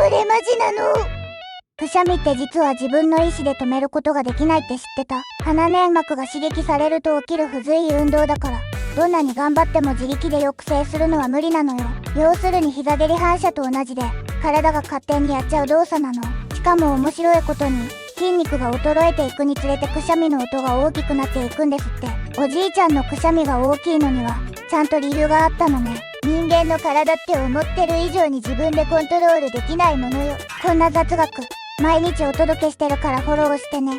れマジなの？くしゃみって実は自分の意思で止めることができないって知ってた？鼻粘膜が刺激されると起きる不随意運動だから、どんなに頑張っても自力で抑制するのは無理なのよ。要するに膝蹴り反射と同じで、体が勝手にやっちゃう動作なの。しかも面白いことに、筋肉が衰えていくにつれてくしゃみの音が大きくなっていくんですって。おじいちゃんのくしゃみが大きいのには、ちゃんと理由があったのね。人間の体って思ってる以上に自分でコントロールできないものよ。こんな雑学、毎日お届けしてるからフォローしてね。